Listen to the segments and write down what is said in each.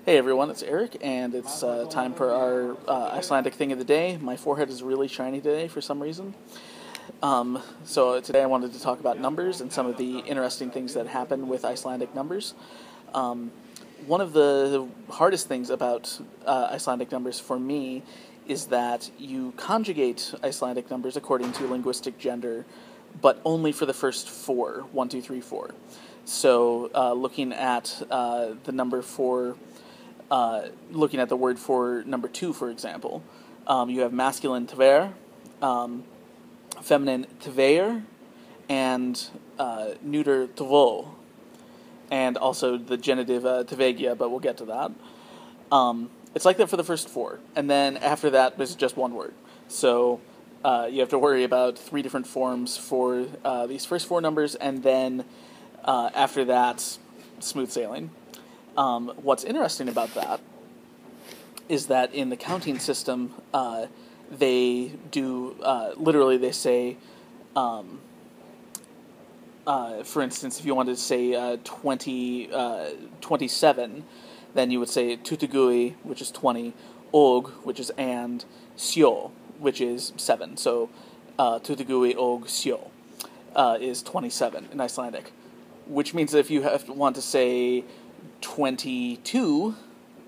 Hey everyone, it's Eric, and it's time for our Icelandic thing of the day. My forehead is really shiny today for some reason. So today I wanted to talk about numbers and some of the interesting things that happen with Icelandic numbers. One of the hardest things about Icelandic numbers for me is that you conjugate Icelandic numbers according to linguistic gender, but only for the first four, 1, 2, 3, 4. So looking at the number for looking at the word for number 2, for example, you have masculine tver, feminine tveir, and neuter tvo, and also the genitive tvegia, but we'll get to that. It's like that for the first 4, and then after that, there's just one word. So you have to worry about 3 different forms for these first 4 numbers, and then after that, smooth sailing. What's interesting about that is that in the counting system, they do, literally they say, for instance, if you wanted to say 27, then you would say tutugui, which is 20, og, which is and, sio, which is 7. So tutugui og sio is 27 in Icelandic, which means that if you want to say 22,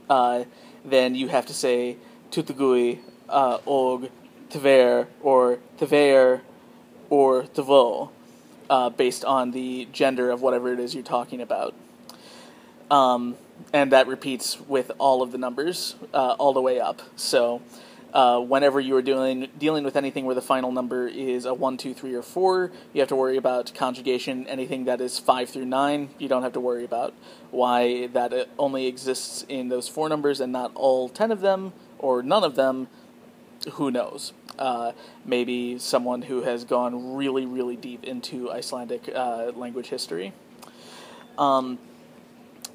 then you have to say tutugui og tver or tveir or tvo, based on the gender of whatever it is you're talking about. And that repeats with all of the numbers all the way up. So whenever you are dealing with anything where the final number is a 1, 2, 3, or 4, you have to worry about conjugation. Anything that is 5 through 9, you don't have to worry about. Why that only exists in those 4 numbers and not all 10 of them, or none of them, who knows? Maybe someone who has gone really, really deep into Icelandic language history.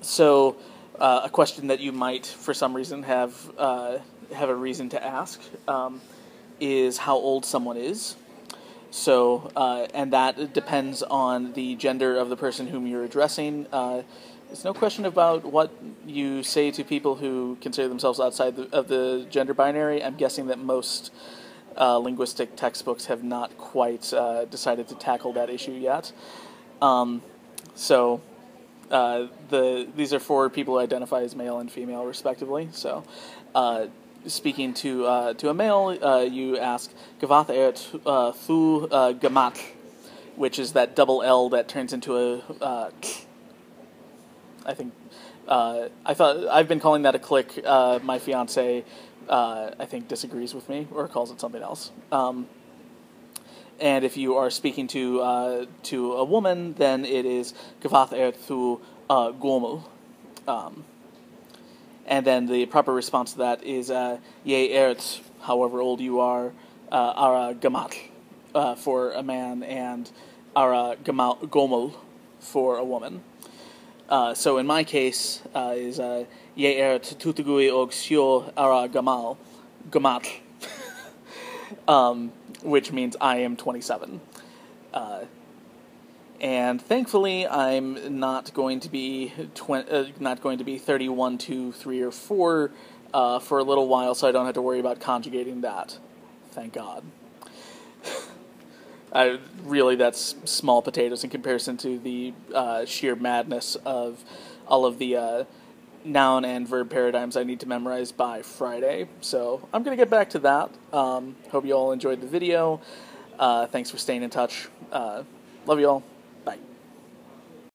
So a question that you might, for some reason, have a reason to ask is how old someone is. So, and that depends on the gender of the person whom you're addressing. There's no question about what you say to people who consider themselves outside of the gender binary. I'm guessing that most linguistic textbooks have not quite decided to tackle that issue yet. These are for people who identify as male and female, respectively. So, speaking to a male, you ask "Hvað ert þú gamall," which is that double L that turns into a I think I've been calling that a click. My fiance, I think, disagrees with me or calls it something else. And if you are speaking to a woman, then it is "Hvað ert þú gömul." And then the proper response to that is "Ég ert," however old you are, "ara gamall" for a man, and "ara gömul" for a woman. So in my case is "Ég ert tutugui og sjö ara gamall," which means I am 27. And thankfully, I'm not going to be 31, 2, 3, or 4 for a little while, so I don't have to worry about conjugating that. Thank God. Really, that's small potatoes in comparison to the sheer madness of all of the noun and verb paradigms I need to memorize by Friday. So I'm going to get back to that. Hope you all enjoyed the video. Thanks for staying in touch. Love you all. Bye.